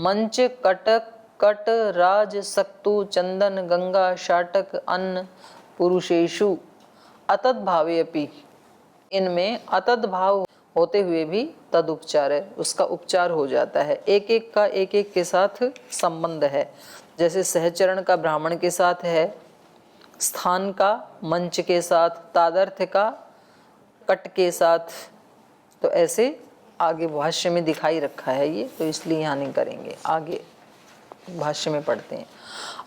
मंच कटक कट राज सक्तु चंदन गंगा शाटक अन्न पुरुषेशु अतत भावे अपि। इनमें अतत भाव होते हुए भी तद उपचार है, उसका उपचार हो जाता है। एक एक का एक एक के साथ संबंध है। जैसे सहचरण का ब्राह्मण के साथ है, स्थान का मंच के साथ, तादर्थ का कट के साथ। तो ऐसे आगे भाष्य में दिखाई रखा है ये, तो इसलिए यहाँ नहीं करेंगे, आगे भाष्य में पढ़ते हैं।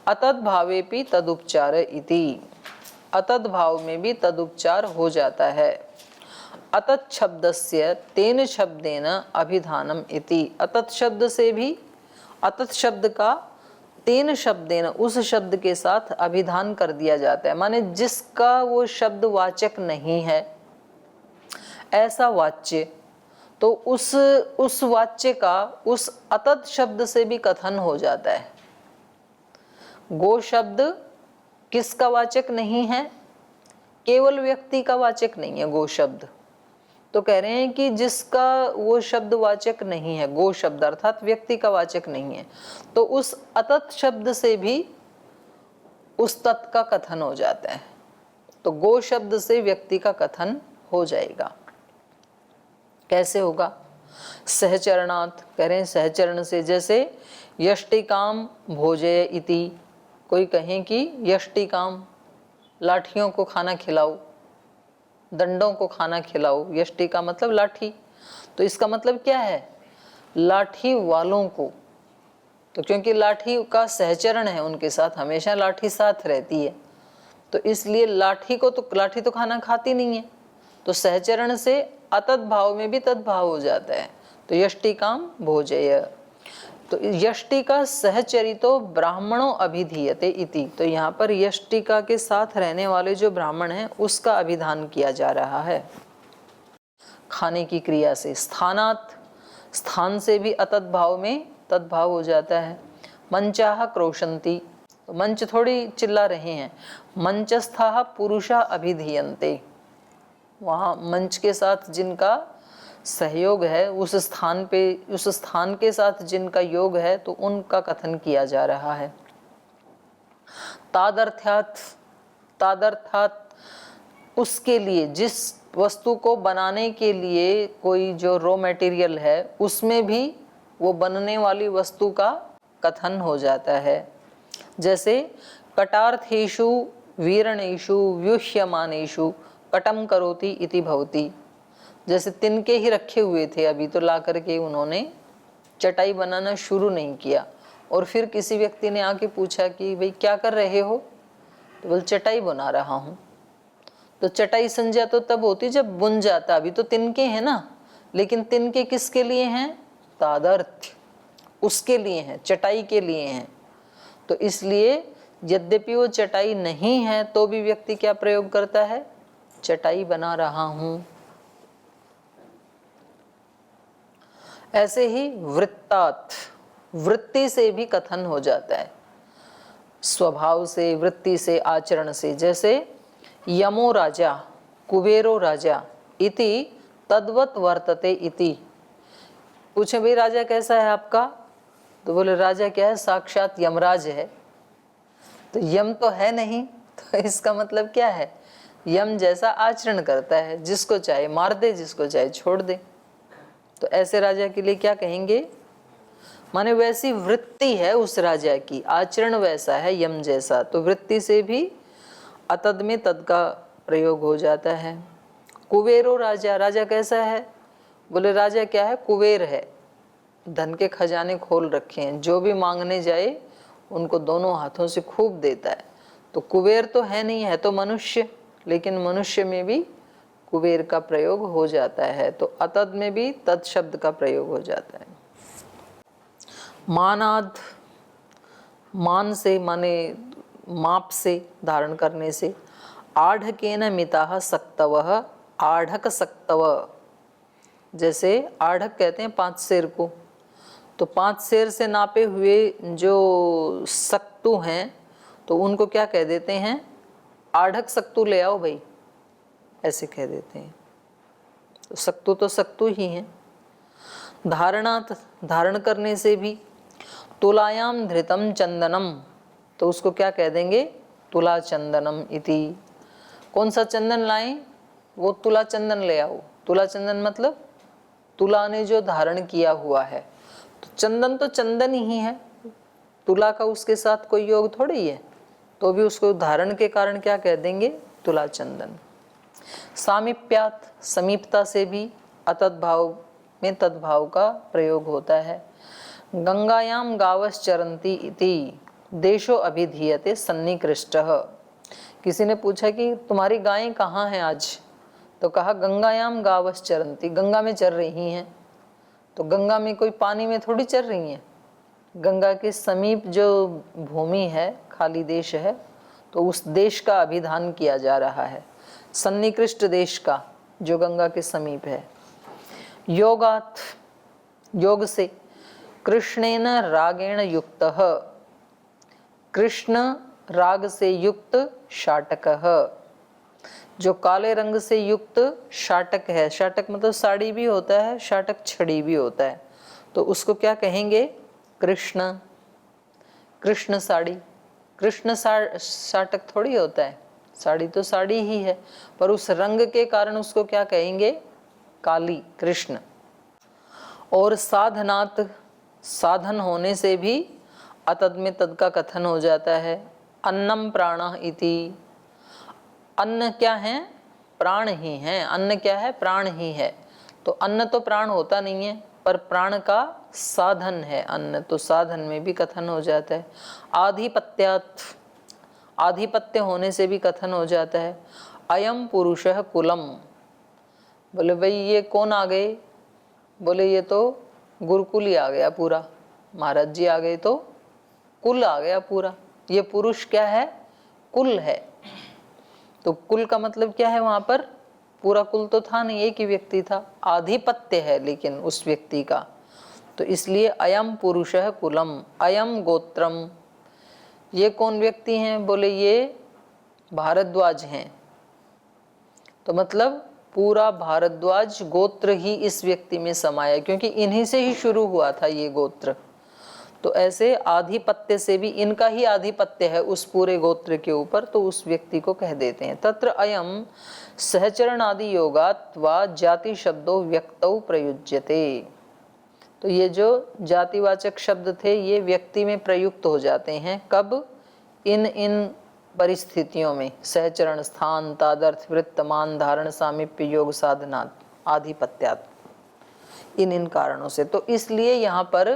अतत भावेपि तदुपचार इति। अतत भाव में भी तदुपचार हो जाता है। अतत शब्दस्य तेन शब्देन अभिधानम इति। अतत शब्द से भी, अतत शब्द का तेन शब्देन उस शब्द के साथ अभिधान कर दिया जाता है, माने जिसका वो शब्द वाचक नहीं है ऐसा वाच्य, तो उस वाच्य का उस अतत शब्द से भी कथन हो जाता है। गो शब्द किसका वाचक नहीं है? केवल व्यक्ति का वाचक नहीं है गो शब्द। तो कह रहे हैं कि जिसका वो शब्द वाचक नहीं है, गो शब्द अर्थात व्यक्ति का वाचक नहीं है, तो उस अतत शब्द से भी उस तत् का कथन हो जाता है। तो गो शब्द से व्यक्ति का कथन हो जाएगा। कैसे होगा? सहचरणात्, कह रहे हैं सहचरण से। जैसे यष्टिकाम भोजय इति, कोई कहें कि यष्टिकाम लाठियों को खाना खिलाओ, दंडों को खाना खिलाओ। यष्टि का मतलब लाठी, तो इसका मतलब क्या है? लाठी वालों को। तो क्योंकि लाठी का सहचरण है उनके साथ, हमेशा लाठी साथ रहती है, तो इसलिए लाठी तो खाना खाती नहीं है, तो सहचरण से अतत भाव में भी तद्भाव हो जाता है। तो यष्टिकाम भोजय, तो यष्टि का सहचरितो ब्राह्मणों अभिधीयते इति। तो यहाँ पर यष्टिका के साथ रहने वाले जो ब्राह्मण हैं उसका अभिधान किया जा रहा है खाने की क्रिया से। स्थानात्, स्थान से भी अतत भाव में तद्भाव हो जाता है। मंचाः क्रोशन्ति, तो मंच थोड़ी चिल्ला रहे हैं। मंचस्थाः पुरुषा अभिधीयन्ते, वहाँ मंच के साथ जिनका सहयोग है, उस स्थान के साथ जिनका योग है, तो उनका कथन किया जा रहा है। तादर्थात्, तादर्थात् उसके लिए, जिस वस्तु को बनाने के लिए कोई जो रॉ मटेरियल है उसमें भी वो बनने वाली वस्तु का कथन हो जाता है। जैसे कटार्थेषु वीरणेषु व्युह्यमानेषु कटम करोति इति भवति। जैसे तिनके ही रखे हुए थे, अभी तो ला करके उन्होंने चटाई बनाना शुरू नहीं किया, और फिर किसी व्यक्ति ने आके पूछा कि भाई क्या कर रहे हो? तो बोल चटाई बना रहा हूँ। तो चटाई संज्ञा तो तब होती जब बुन जाता, अभी तो तिनके हैं ना, लेकिन तिनके किसके लिए हैं? तादर्थ, उसके लिए हैं, चटाई के लिए हैं। तो इसलिए यद्यपि वो चटाई नहीं है तो भी व्यक्ति क्या प्रयोग करता है? चटाई बना रहा हूँ। ऐसे ही वृत्तात्, वृत्ति से भी कथन हो जाता है, स्वभाव से, वृत्ति से, आचरण से। जैसे यमो राजा कुबेरो राजा इति तद्वत वर्तते इति। पूछे भाई राजा कैसा है आपका? तो बोले राजा क्या है? साक्षात यमराज है। तो यम तो है नहीं, तो इसका मतलब क्या है? यम जैसा आचरण करता है, जिसको चाहे मार दे, जिसको चाहे छोड़ दे। तो ऐसे राजा के लिए क्या कहेंगे? माने वैसी वृत्ति है उस राजा की, आचरण वैसा है यम जैसा। तो वृत्ति से भी अतद में तद का प्रयोग हो जाता है। कुबेरो राजा, राजा कैसा है? बोले राजा क्या है? कुबेर है, धन के खजाने खोल रखे हैं, जो भी मांगने जाए उनको दोनों हाथों से खूब देता है। तो कुबेर तो है नहीं, है तो मनुष्य, लेकिन मनुष्य में भी कुबेर का प्रयोग हो जाता है। तो अतद में भी तद शब्द का प्रयोग हो जाता है। मानाद, मान से माने माप से, धारण करने से। आढ़केन मिताः सक्तवः, आढ़क सक्तव। जैसे आढ़क कहते हैं 5 सेर को, तो 5 सेर से नापे हुए जो सक्तु हैं तो उनको क्या कह देते हैं? आढ़क सक्तु ले आओ भाई, ऐसे कह देते हैं। तो सक्तु ही हैं। धारणात, धारण करने से भी। तुलायाम धृतम चंदनम, तो उसको क्या कह देंगे? तुला चंदनम इति। कौन सा चंदन लाएं? वो तुला चंदन ले आओ। तुला चंदन मतलब तुला ने जो धारण किया हुआ है। तो चंदन तो चंदन ही है, तुला का उसके साथ कोई योग थोड़ी है, तो भी उसको धारण के कारण क्या कह देंगे? तुला चंदन। सामीप्यात, समीपता से भी अतद्भाव में तद्भाव का प्रयोग होता है। गंगायाम गावश्चरन्ति इति देशो अभिधीयते सन्निकृष्टः। किसी ने पूछा कि तुम्हारी गायें कहाँ हैं आज? तो कहा गंगायाम गावश्चरन्ति, गंगा में चर रही हैं। तो गंगा में कोई पानी में थोड़ी चर रही हैं, गंगा के समीप जो भूमि है, खाली देश है, तो उस देश का अभिधान किया जा रहा है, सन्निकृष्ट देश का जो गंगा के समीप है। योगात, योग से, कृष्णेन रागेण युक्तः, कृष्ण राग से युक्त शाटकः, जो काले रंग से युक्त शाटक है। शाटक मतलब साड़ी भी होता है, शाटक छड़ी भी होता है, तो उसको क्या कहेंगे? कृष्ण। कृष्ण साड़ी, कृष्ण शाटक थोड़ी होता है, साड़ी तो साड़ी ही है, पर उस रंग के कारण उसको क्या कहेंगे? काली, कृष्ण। और साधनात्, साधन होने से भी अतद में तद का कथन हो जाता है। अन्नम प्राणः इति, अन्न क्या है? प्राण ही है। अन्न क्या है? प्राण ही है। तो अन्न तो प्राण होता नहीं है, पर प्राण का साधन है अन्न, तो साधन में भी कथन हो जाता है। आधिपत्यात्, आधिपत्य होने से भी कथन हो जाता है। अयम पुरुषः कुलम, बोले भाई ये कौन आ गए? बोले ये तो गुरुकुल ही आ गया पूरा, महाराज जी आ गए तो कुल आ गया पूरा। ये पुरुष क्या है? कुल है। तो कुल का मतलब क्या है? वहां पर पूरा कुल तो था नहीं, एक ही व्यक्ति था, आधिपत्य है लेकिन उस व्यक्ति का, तो इसलिए अयम पुरुषः कुलम, अयम गोत्रम। ये कौन व्यक्ति हैं? बोले ये भारद्वाज हैं। तो मतलब पूरा भारद्वाज गोत्र ही इस व्यक्ति में समाया, क्योंकि इन्हीं से ही शुरू हुआ था ये गोत्र। तो ऐसे आधिपत्य से भी इनका ही आधिपत्य है उस पूरे गोत्र के ऊपर, तो उस व्यक्ति को कह देते हैं। तत्र अयम सहचरण आदि योगात् वा जाति शब्दों व्यक्तौ प्रयुज्यते। तो ये जो जातिवाचक शब्द थे ये व्यक्ति में प्रयुक्त हो जाते हैं। कब? इन इन परिस्थितियों में, सहचरण, स्थान, तादर्थ, वृत्त, मान, धारण, सामीप्य, योग, साधनात्, आधिपत्यात्, इन कारणों से। तो इसलिए यहाँ पर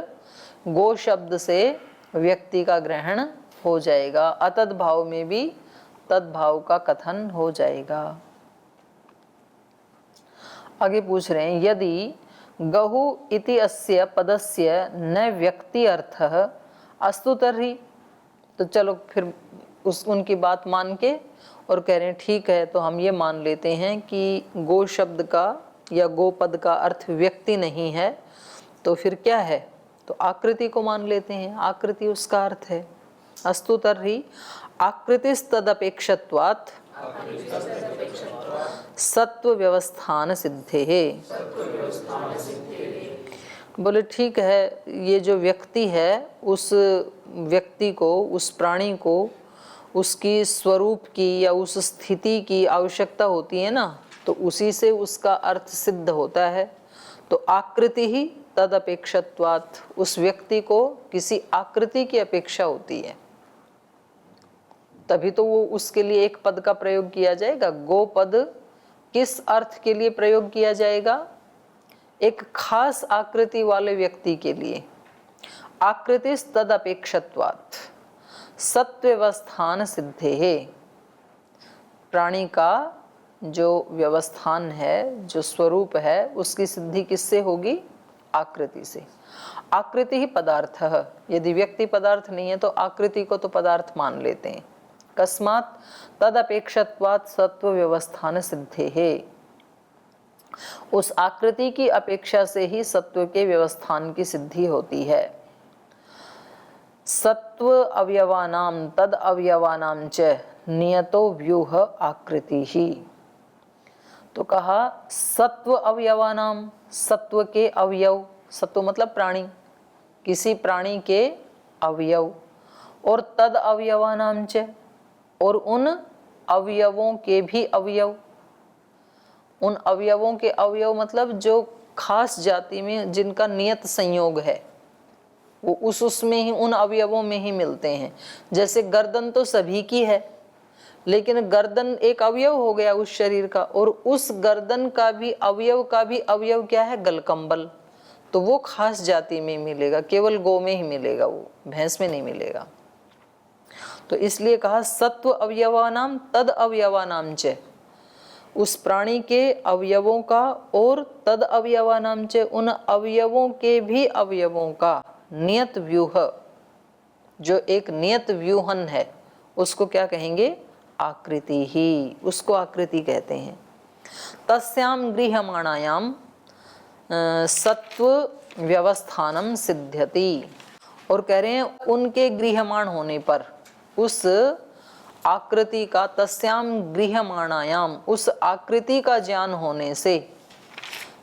गो शब्द से व्यक्ति का ग्रहण हो जाएगा। अतद भाव में भी तद्भाव का कथन हो जाएगा। आगे पूछ रहे हैं, यदि गहु इति अस्य पदस्य न व्यक्ति अर्थः अस्तु तर्हि। तो चलो फिर उनकी बात मान के और कह रहे हैं ठीक है, तो हम ये मान लेते हैं कि गो शब्द का या गो पद का अर्थ व्यक्ति नहीं है, तो फिर क्या है? तो आकृति को मान लेते हैं, आकृति उसका अर्थ है। अस्तु तर्हि आकृतिस्तदपेक्षत्वात् सत्व व्यवस्थान सिद्धेः। बोले ठीक है, ये जो व्यक्ति है उस व्यक्ति को, उस प्राणी को उसकी स्वरूप की या उस स्थिति की आवश्यकता होती है ना, तो उसी से उसका अर्थ सिद्ध होता है। तो आकृति ही तद अपेक्षत्वात्, उस व्यक्ति को किसी आकृति की अपेक्षा होती है, तभी तो वो उसके लिए एक पद का प्रयोग किया जाएगा। गो पद किस अर्थ के लिए प्रयोग किया जाएगा? एक खास आकृति वाले व्यक्ति के लिए। आकृतिस तद अपेक्षत्वात् सत्व्यवस्थान सिद्धेः। प्राणी का जो व्यवस्थान है, जो स्वरूप है, उसकी सिद्धि किससे होगी? आकृति से। आकृति ही पदार्थ है। यदि व्यक्ति पदार्थ नहीं है तो आकृति को तो पदार्थ मान लेते हैं। कस्मात् तद अपेक्षत्वात् सत्व व्यवस्थान सिद्धेः। उस आकृति की अपेक्षा से ही सत्व के व्यवस्थान की सिद्धि होती है। सत्व अवयवानाम तद अवयवानाम च नियतो व्यूह आकृति ही। तो कहा सत्व अवयवानाम, सत्व के अवयव, सत्व मतलब प्राणी, किसी प्राणी के अवयव, और तद अवयवानाम च, और उन अवयवों के भी अवयव। उन अवयवों के अवयव मतलब जो खास जाति में जिनका नियत संयोग है, वो उसमें ही, उन अवयवों में ही मिलते हैं। जैसे गर्दन तो सभी की है, लेकिन गर्दन एक अवयव हो गया उस शरीर का, और उस गर्दन का भी अवयव क्या है? गलकंबल। तो वो खास जाति में मिलेगा, केवल गौ में ही मिलेगा, वो भैंस में नहीं मिलेगा। तो इसलिए कहा सत्व अवयवानाम तद अवयवानाम च, उस प्राणी के अवयवों का और तद अवयवानाम च, उन अवयवों के भी अवयवों का नियत व्यूह, जो एक नियत व्यूहन है, उसको क्या कहेंगे? आकृति ही, उसको आकृति कहते हैं। तस्याम गृह्यमाणायाम सत्व व्यवस्थानम सिद्ध्यति, और कह रहे हैं उनके गृह्यमाण होने पर, उस आकृति का, तस्याम गृह्यमाणायाम, उस आकृति का ज्ञान होने से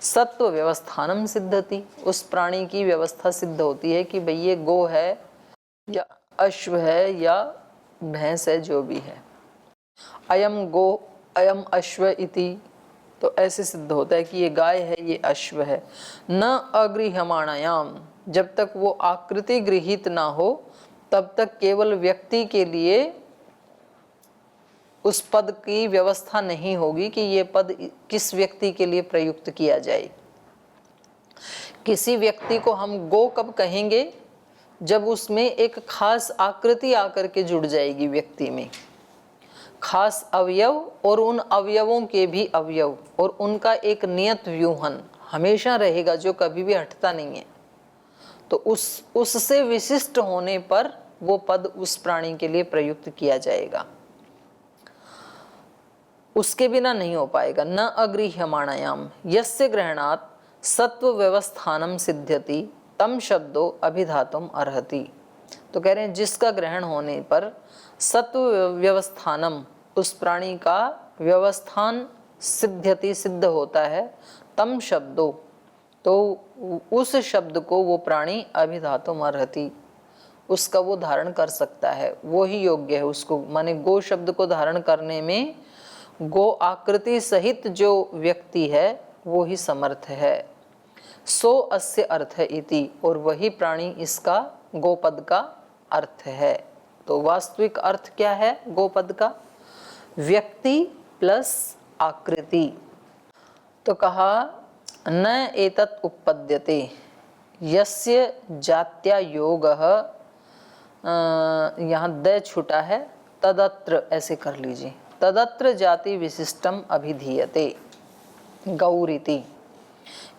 सत्व व्यवस्थानम सिद्धति, उस प्राणी की व्यवस्था सिद्ध होती है कि भाई ये गो है या अश्व है या भैंस है, जो भी है। अयम गो अयम अश्व इति, तो ऐसे सिद्ध होता है कि ये गाय है, ये अश्व है। न अगृह्यमाणायाम, जब तक वो आकृति गृहीत ना हो तब तक केवल व्यक्ति के लिए उस पद की व्यवस्था नहीं होगी कि ये पद किस व्यक्ति के लिए प्रयुक्त किया जाए। किसी व्यक्ति को हम गो कब कहेंगे? जब उसमें एक खास आकृति आकर के जुड़ जाएगी व्यक्ति में, खास अवयव और उन अवयवों के भी अवयव, और उनका एक नियत व्यूहन हमेशा रहेगा जो कभी भी हटता नहीं है। तो उससे विशिष्ट होने पर वो पद उस प्राणी के लिए प्रयुक्त किया जाएगा, उसके बिना नहीं हो पाएगा। न अगृह्यमाणायाम यस्य ग्रहणात् सत्व व्यवस्थानम सिद्ध्यति तम शब्दो अभिधातुम अर्हति। तो कह रहे हैं जिसका ग्रहण होने पर सत्व व्यवस्थानम, उस प्राणी का व्यवस्थान सिद्ध्यति, सिद्ध होता है, तम शब्दो, तो उस शब्द को वो प्राणी अभिधातुम अर्हति, उसका वो धारण कर सकता है, वो ही योग्य है उसको। माने गो शब्द को धारण करने में गो आकृति सहित जो व्यक्ति है वो ही समर्थ है। सो अस्य अर्थ इति, और वही प्राणी इसका गोपद का अर्थ है। तो वास्तविक अर्थ क्या है गोपद का? व्यक्ति प्लस आकृति। तो कहा न एतत् उपपद्यते यस्य जात्या योगः, यहाँ द छूटा है, तदत्र ऐसे कर लीजिए, तदत्र जाति विशिष्टम अभिधीयते गौरीति।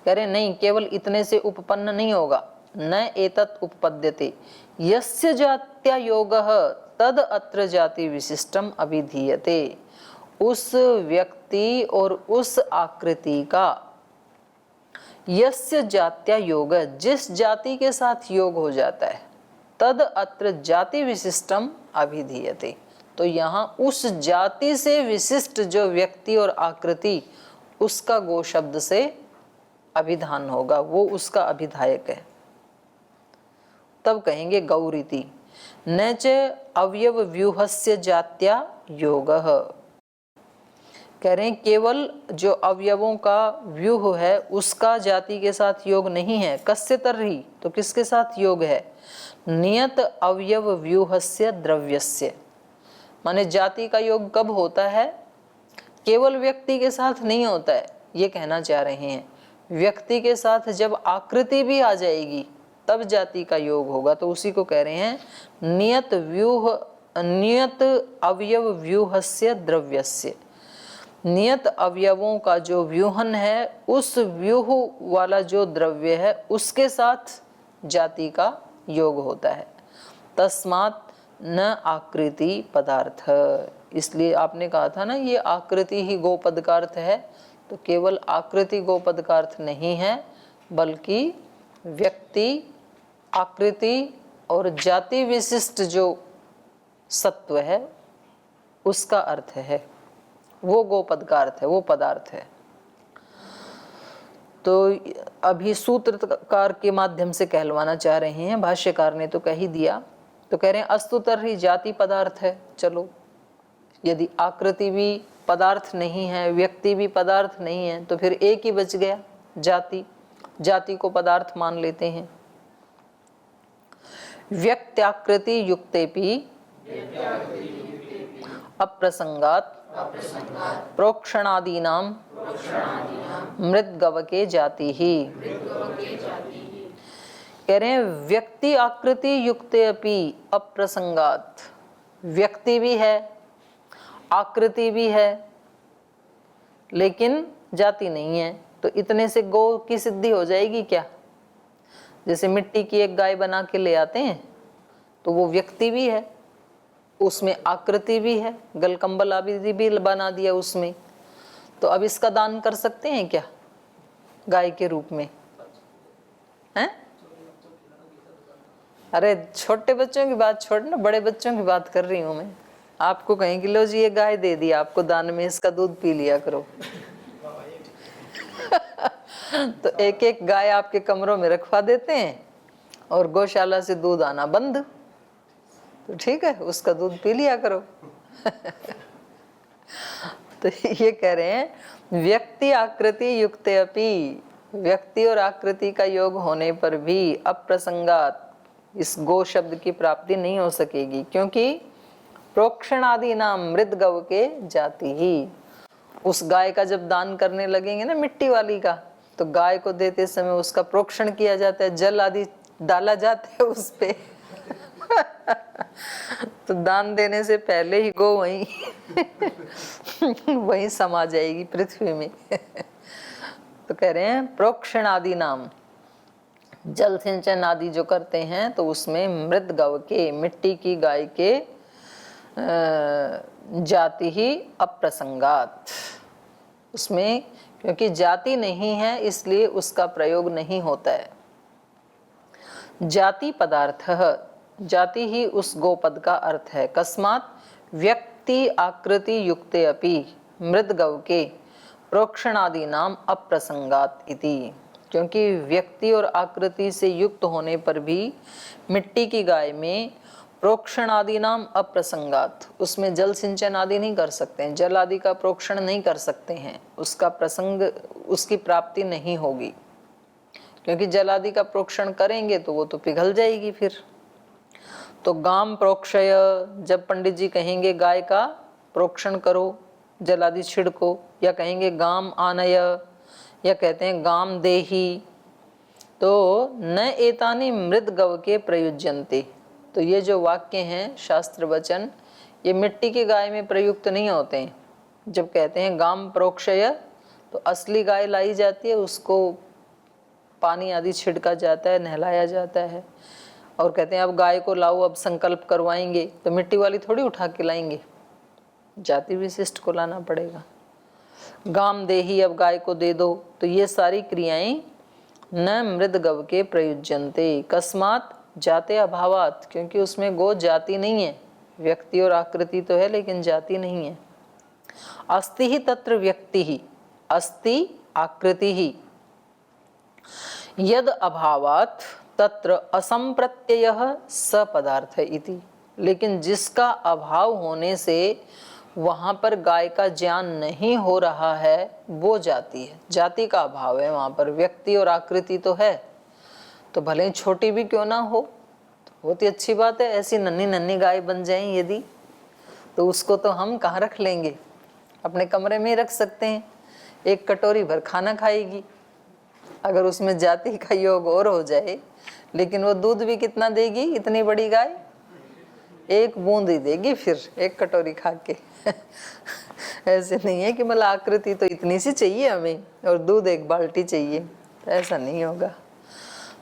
कह रहे नहीं, केवल इतने से उपपन्न नहीं होगा। न एतत् उपपद्यते यस्य जात्या योगः तद अत्र जाति विशिष्टम अभिधीयते, उस व्यक्ति और उस आकृति का, यस्य जात्या योग, जिस जाति के साथ योग हो जाता है, तद अत्र जाति विशिष्टम अभिधीयते, तो यहाँ उस जाति से विशिष्ट जो व्यक्ति और आकृति, उसका गो शब्द से अभिधान होगा, वो उसका अभिधायक है। तब कहेंगे गौरीति। न च अवयव व्यूहस्य जात्या योगः, कह रहे हैं केवल जो अवयवों का व्यूह है उसका जाति के साथ योग नहीं है। कस्य तर्हि, तो किसके साथ योग है? नियत अवयव व्यूहस्य द्रव्यस्य, माने जाति का योग कब होता है? केवल व्यक्ति के साथ नहीं होता है, ये कहना चाह रहे हैं। व्यक्ति के साथ जब आकृति भी आ जाएगी तब जाति का योग होगा। तो उसी को कह रहे हैं नियत अवयव व्यूहस्य द्रव्यस्य, नियत अवयवों का जो व्यूहन है, उस व्यूह वाला जो द्रव्य है उसके साथ जाति का योग होता है। तस्मात् न आकृति पदार्थ, इसलिए आपने कहा था ना ये आकृति ही गोपद का अर्थ है, तो केवल आकृति गोपद का अर्थ नहीं है, बल्कि व्यक्ति, आकृति और जाति विशिष्ट जो सत्व है उसका अर्थ है, वो गोपद का अर्थ है, वो पदार्थ है। तो अभी सूत्रकार के माध्यम से कहलवाना चाह रहे हैं, भाष्यकार ने तो कह ही दिया तो कह रहे हैं अस्तु तर्हि जाति पदार्थ है। चलो, यदि आकृति भी पदार्थ नहीं है, व्यक्ति भी पदार्थ नहीं है, तो फिर एक ही बच गया, जाति। जाति को पदार्थ मान लेते हैं। व्यक्त्याकृति युक्तेपि अप्रसंगात प्रोक्षणादीनां मृद्गवके जाति ही। कह रहे हैं व्यक्ति आकृति युक्ते अपि अप्रसंगात, व्यक्ति भी है, आकृति भी है, लेकिन जाति नहीं है। तो इतने से गौ की सिद्धि हो जाएगी क्या? जैसे मिट्टी की एक गाय बना के ले आते हैं, तो वो व्यक्ति भी है, उसमें आकृति भी है, गलकंबल आदि भी बना दिया उसमें। तो अब इसका दान कर सकते हैं क्या गाय के रूप में? हैं? अरे छोटे बच्चों की बात छोड़ना, बड़े बच्चों की बात कर रही हूं मैं। आपको कहें कि लो जी ये गाय दे दी आपको दान में, इसका दूध पी लिया करो। तो एक एक गाय आपके कमरों में रखवा देते हैं और गौशाला से दूध आना बंद। तो ठीक है, उसका दूध पी लिया करो। तो ये कह रहे हैं व्यक्ति आकृति युक्ते अपि, व्यक्ति और आकृति का योग होने पर भी अप्रसंगात इस गो शब्द की प्राप्ति नहीं हो सकेगी, क्योंकि प्रोक्षण आदि नाम मृद गव के जाति ही। उस गाय का जब दान करने लगेंगे ना, मिट्टी वाली का, तो गाय को देते समय उसका प्रोक्षण किया जाता है, जल आदि डाला जाता है उस पे। तो दान देने से पहले ही गो वहीं वहीं समा जाएगी पृथ्वी में। तो कह रहे हैं प्रोक्षण आदि नाम, जल सिंचन आदि जो करते हैं तो उसमें मृद गव के, मिट्टी की गाय के जाति ही अप्रसंगात, उसमें क्योंकि जाति नहीं है इसलिए उसका प्रयोग नहीं होता है। जाति पदार्थ, जाति ही उस गोपद का अर्थ है। कस्मात व्यक्ति आकृति युक्ते अपि मृद गव के प्रोक्षणादि नाम अप्रसंगात इति, क्योंकि व्यक्ति और आकृति से युक्त होने पर भी मिट्टी की गाय में प्रोक्षण आदि नाम अप्रसंगात, उसमें जल सिंचन आदि नहीं कर सकते हैं, जल आदि का प्रोक्षण नहीं कर सकते हैं, उसका प्रसंग, उसकी प्राप्ति नहीं होगी, क्योंकि जल आदि का प्रोक्षण करेंगे तो वो तो पिघल जाएगी फिर। तो गाम प्रोक्षय, जब पंडित जी कहेंगे गाय का प्रोक्षण करो, जल आदि छिड़को, या कहेंगे गाम आनय, या कहते हैं गाम देही, तो न एतानि मृद गव के प्रयुज्यन्ते। तो ये जो वाक्य हैं शास्त्र वचन, ये मिट्टी की गाय में प्रयुक्त नहीं होते हैं। जब कहते हैं गाम प्रोक्षय, तो असली गाय लाई जाती है, उसको पानी आदि छिड़का जाता है, नहलाया जाता है, और कहते हैं अब गाय को लाओ, अब संकल्प करवाएंगे, तो मिट्टी वाली थोड़ी उठा के लाएंगे, जाति विशिष्ट को लाना पड़ेगा। गाम देही, अब गाय को दे दो। तो ये सारी क्रियाएं न मृद गव के प्रयुज्यन्ते, कस्मात जाते अभावात, क्योंकि उसमें गो जाति नहीं है, व्यक्ति और आकृति तो है लेकिन जाति नहीं है। अस्ति ही तत्र व्यक्ति ही, अस्ति आकृति ही, यद अभावात तत्र असंप्रत्ययः स पदार्थ इति, लेकिन जिसका अभाव होने से वहां पर गाय का ज्ञान नहीं हो रहा है वो जाति है, जाति का अभाव है वहां पर। व्यक्ति और आकृति तो है, तो भले छोटी भी क्यों ना हो, तो बहुत ही अच्छी बात है। ऐसी नन्ही नन्ही गाय बन जाए यदि, तो उसको तो हम कहाँ रख लेंगे, अपने कमरे में ही रख सकते हैं, एक कटोरी भर खाना खाएगी। अगर उसमें जाति का योग और हो जाए, लेकिन वो दूध भी कितना देगी, इतनी बड़ी गाय एक बूंद ही देगी फिर एक कटोरी खा के। ऐसे नहीं है कि मतलब आकृति तो इतनी सी चाहिए हमें और दूध एक बाल्टी चाहिए, तो ऐसा नहीं होगा।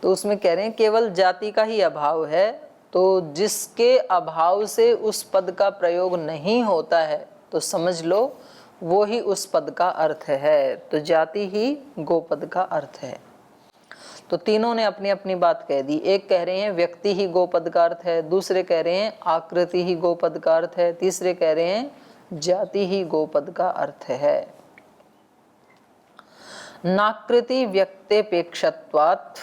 तो उसमें कह रहे हैं केवल जाति का ही अभाव है, तो जिसके अभाव से उस पद का प्रयोग नहीं होता है तो समझ लो वो ही उस पद का अर्थ है। तो जाति ही गोपद का अर्थ है। तो तीनों ने अपनी अपनी बात कह दी। एक कह रहे हैं व्यक्ति ही गोपद का अर्थ है, दूसरे कह रहे हैं आकृति ही गोपद का अर्थ है, तीसरे कह रहे हैं जाति ही गोपद का अर्थ है। नाकृति व्यक्तेपेक्षत्वात्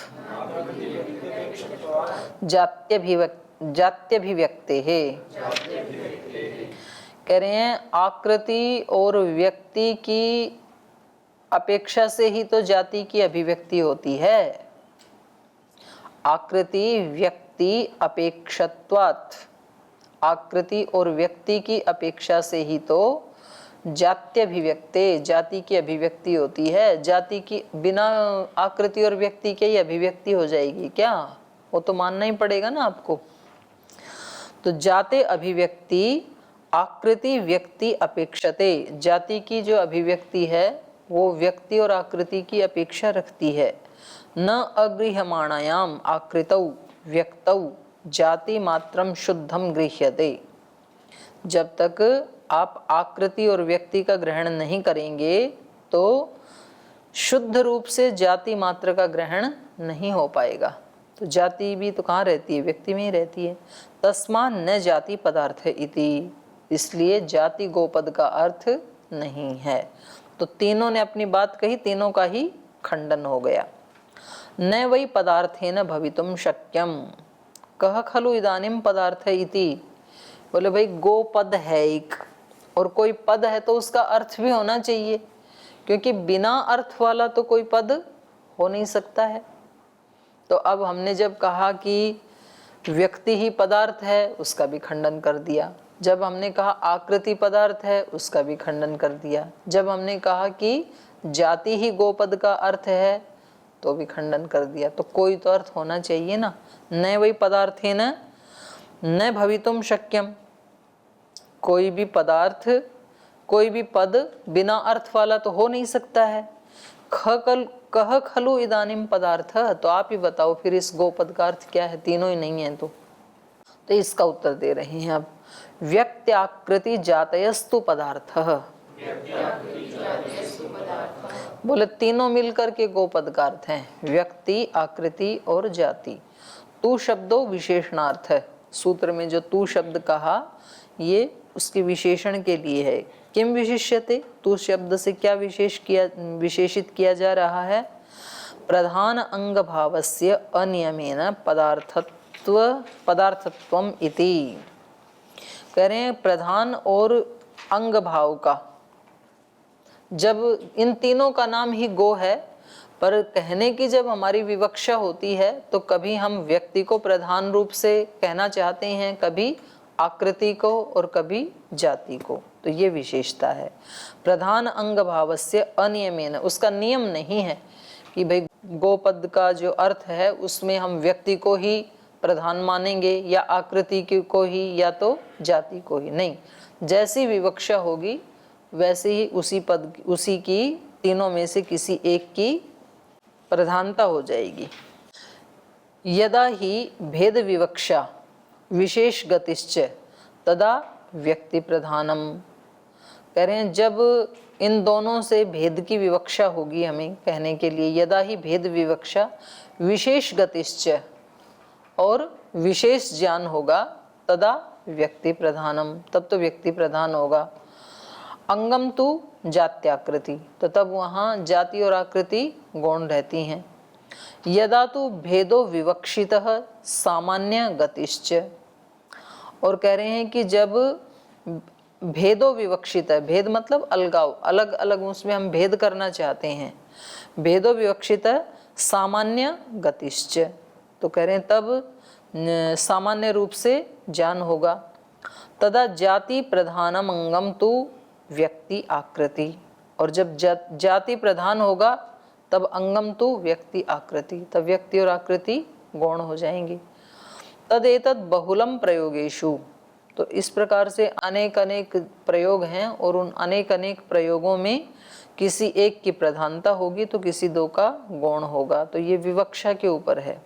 जात्यभिव्यक्ते है। कह रहे हैं आकृति और व्यक्ति की अपेक्षा से ही तो जाति की अभिव्यक्ति होती है। आकृति व्यक्ति अपेक्षत्वात्, आकृति और व्यक्ति की अपेक्षा से ही तो जात्यभिव्यक्ते, जाति की अभिव्यक्ति होती है। जाति की बिना आकृति और व्यक्ति के ही अभिव्यक्ति हो जाएगी क्या? वो तो मानना ही पड़ेगा ना आपको। तो जाते अभिव्यक्ति आकृति व्यक्ति अपेक्षते, जाति की जो अभिव्यक्ति है वो व्यक्ति और आकृति की अपेक्षा रखती है। न अगृह्यमाणायाम आकृतौ व्यक्तौ जाति मात्रम शुद्धम गृह्यते, जब तक आप आकृति और व्यक्ति का ग्रहण नहीं करेंगे तो शुद्ध रूप से जाति मात्र का ग्रहण नहीं हो पाएगा। तो जाति भी तो कहाँ रहती है? व्यक्ति में ही रहती है। तस्मात् न जाति पदार्थ इति, इसलिए जाति गोपद का अर्थ नहीं है। तो तीनों ने अपनी बात कही, तीनों का ही खंडन हो गया। न वै पदार्थेन भवितुम शक्यम कह खलु इदानीम पदार्थ इति, बोले भाई गोपद है एक और कोई पद है तो उसका अर्थ भी होना चाहिए, क्योंकि बिना अर्थ वाला तो कोई पद हो नहीं सकता है। तो अब हमने जब कहा कि व्यक्ति ही पदार्थ है उसका भी खंडन कर दिया, जब हमने कहा आकृति पदार्थ है उसका भी खंडन कर दिया, जब हमने कहा कि जाति ही गोपद का अर्थ है तो भी खंडन कर दिया। तो कोई तो अर्थ होना चाहिए ना। न वही पदार्थेन न भवितुम शक्यम, कोई भी पदार्थ कोई भी पद बिना अर्थ वाला तो हो नहीं सकता है। कह खलु इदानीम पदार्थ, तो आप ही बताओ फिर इस गोपद का अर्थ क्या है? तीनों ही नहीं है तो इसका उत्तर दे रहे हैं अब। व्यक्त्याकृति जातयस्तु पदार्थ, बोले तीनों मिलकर के गोपद का अर्थ है, व्यक्ति आकृति और जाति। तू शब्दों विशेषणार्थ है, सूत्र में जो तू शब्द कहा ये उसके विशेषण के लिए है। किम विशिष्यते, तू शब्द से क्या विशेषित किया जा रहा है? प्रधान अंग भावस्य अनियमेन पदार्थत्वम इति, कह रहे हैं प्रधान और अंग भाव का, जब इन तीनों का नाम ही गो है, पर कहने की जब हमारी विवक्षा होती है तो कभी हम व्यक्ति को प्रधान रूप से कहना चाहते हैं, कभी आकृति को और कभी जाति को। तो ये विशेषता है। प्रधान अंग भावस्य अनियमेन, उसका नियम नहीं है कि भाई गोपद का जो अर्थ है उसमें हम व्यक्ति को ही प्रधान मानेंगे या आकृति को ही या तो जाति को ही, नहीं। जैसी विवक्षा होगी वैसे ही उसी की तीनों में से किसी एक की प्रधानता हो जाएगी। यदा ही भेद विवक्षा विशेष गतिश्च तदा व्यक्ति प्रधानम, कह रहे हैं जब इन दोनों से भेद की विवक्षा होगी हमें कहने के लिए, यदा ही भेद विवक्षा विशेष गतिश्च, और विशेष ज्ञान होगा, तदा व्यक्ति प्रधानम, तब तो व्यक्ति प्रधान होगा। अंगम तु जात्याकृति, तो तब वहाँ जाति और आकृति गौण रहती हैं। यदा तु भेदो विवक्षितः सामान्य गतिश्च, और कह रहे हैं कि जब भेदो विवक्षित है, भेद मतलब अलगाव, अलग अलग उसमें हम भेद करना चाहते हैं, भेदो विवक्षित सामान्य गतिश्च, तो कह रहे हैं तब सामान्य रूप से ज्ञान होगा। तदा जाति प्रधानम अंगम तु व्यक्ति आकृति, और जब जाति प्रधान होगा तब अंगम तु व्यक्ति आकृति, तब व्यक्ति और आकृति गौण हो जाएंगे। तदेतद बहुलम प्रयोगेषु, तो इस प्रकार से अनेक अनेक प्रयोग हैं और उन अनेक अनेक प्रयोगों में किसी एक की प्रधानता होगी तो किसी दो का गौण होगा। तो ये विवक्षा के ऊपर है।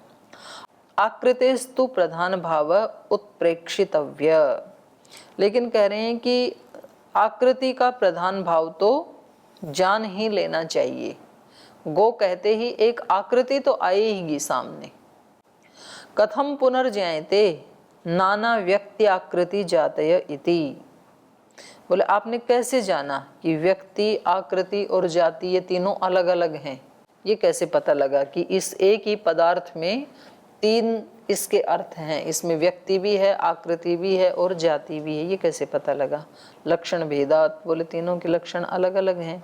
आकृतेस्तु प्रधान भाव उत्प्रेक्षितव्य, लेकिन कह रहे हैं कि आकृति का प्रधान भाव तो जान ही लेना चाहिए। गो कहते ही एक आकृति तो आएगी सामने। कथम पुनर्ज्ञायते नाना व्यक्ति आकृति जातय इति, बोले आपने कैसे जाना कि व्यक्ति आकृति और जाति ये तीनों अलग अलग हैं? ये कैसे पता लगा कि इस एक ही पदार्थ में तीन इसके अर्थ हैं। इसमें व्यक्ति भी है, आकृति भी है और जाति भी है। ये कैसे पता लगा? लक्षण भेदात, बोले तीनों के लक्षण अलग अलग हैं।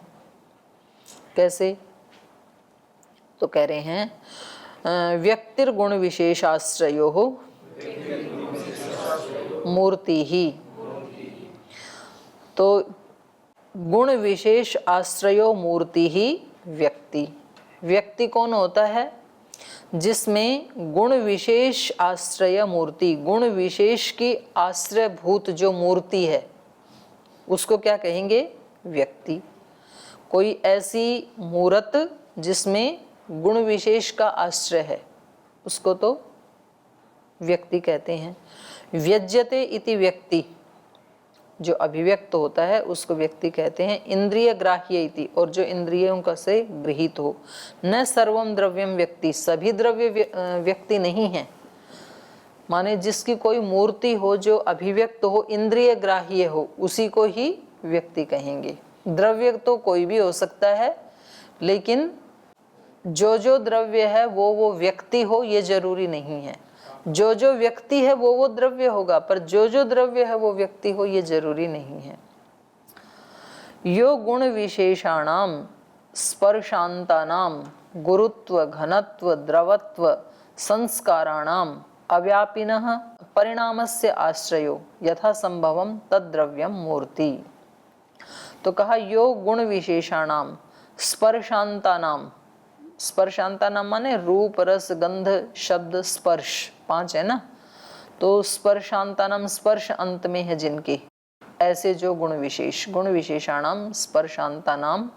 कैसे? तो कह रहे हैं व्यक्तिर्गुण विशेषाश्रयो मूर्ति ही। तो गुण विशेष आश्रयो मूर्ति ही व्यक्ति। व्यक्ति कौन होता है? जिसमें गुण विशेष आश्रय मूर्ति, गुण विशेष की आश्रयभूत जो मूर्ति है उसको क्या कहेंगे? व्यक्ति। कोई ऐसी मूर्त जिसमें गुण विशेष का आश्रय है उसको तो व्यक्ति कहते हैं। व्यज्यते इति व्यक्ति, जो अभिव्यक्त होता है उसको व्यक्ति कहते हैं। इंद्रिय ग्राह्य इति, और जो इंद्रियों का से गृहीत हो। न सर्वम द्रव्यम व्यक्ति, सभी द्रव्य व्यक्ति नहीं है। माने जिसकी कोई मूर्ति हो जो अभिव्यक्त हो, इंद्रिय ग्राह्य हो, उसी को ही व्यक्ति कहेंगे। द्रव्य तो कोई भी हो सकता है, लेकिन जो द्रव्य है वो व्यक्ति हो ये जरूरी नहीं है। जो व्यक्ति है वो द्रव्य होगा, पर जो द्रव्य है वो व्यक्ति हो ये जरूरी नहीं है। यो गुण विशेषाणाम स्पर्शांतानाम गुरुत्व घनत्व द्रवत्व संस्काराणाम अव्यापिनः परिणामस्य आश्रयो यथा संभवम तद्द्रव्यम मूर्ति। तो कहा यो गुण विशेषाणाम स्पर्शांतानाम, स्पर्शांतानाम माने रूप रस गंध शब्द स्पर्श, 5 है ना। तो स्पर्शांतानाम, स्पर्श अंत में है जिनके, ऐसे जो गुण विशेष, गुण विशेषाणाम स्पर्शांतानाम,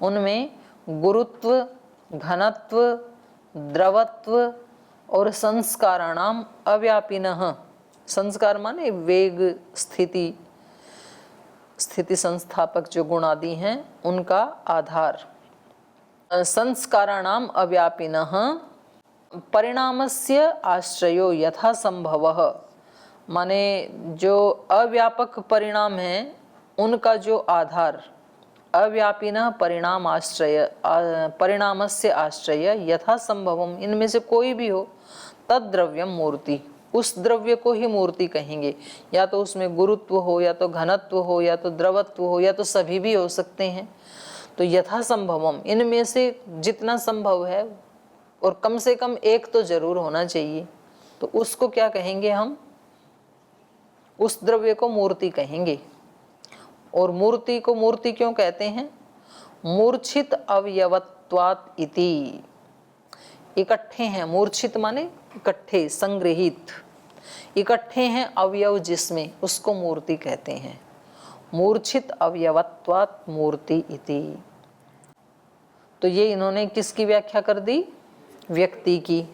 उनमें गुरुत्व घनत्व द्रवत्व और संस्काराणाम अव्यापिनः, संस्कार माने वेग स्थिति, स्थिति संस्थापक जो गुण आदि हैं उनका आधार। संस्काराणाम अव्यापिनः परिणामस्य आश्रयो यथा संभवः, माने जो अव्यापक परिणाम है उनका जो आधार, अव्यापिनः परिणाम आश्रय, परिणामस्य आश्रय यथा संभवम, इनमें से कोई भी हो, तद्द्रव्यम मूर्ति, उस द्रव्य को ही मूर्ति कहेंगे। या तो उसमें गुरुत्व हो, या तो घनत्व हो, या तो द्रवत्व हो, या तो सभी भी हो सकते हैं। तो यथा संभवम, इनमें से जितना संभव है, और कम से कम एक तो जरूर होना चाहिए, तो उसको क्या कहेंगे हम? उस द्रव्य को मूर्ति कहेंगे। और मूर्ति को मूर्ति क्यों कहते हैं? मूर्छित अवयवत्वात् इति, इकट्ठे हैं, मूर्छित माने इकट्ठे, संग्रहित, इकट्ठे हैं अवयव जिसमें, उसको मूर्ति कहते हैं। मूर्छित अवयवत्वात् मूर्ति इति। तो ये इन्होंने किसकी व्याख्या कर दी? व्यक्ति की।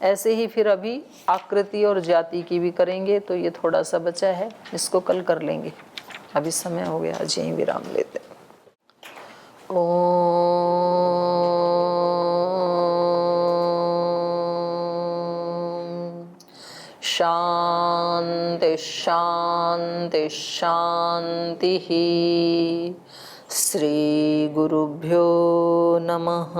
ऐसे ही फिर अभी आकृति और जाति की भी करेंगे। तो ये थोड़ा सा बचा है, इसको कल कर लेंगे, अभी समय हो गया, आज यहीं विराम लेते। ओम शांति शांति शांति। श्री गुरुभ्यो नमः।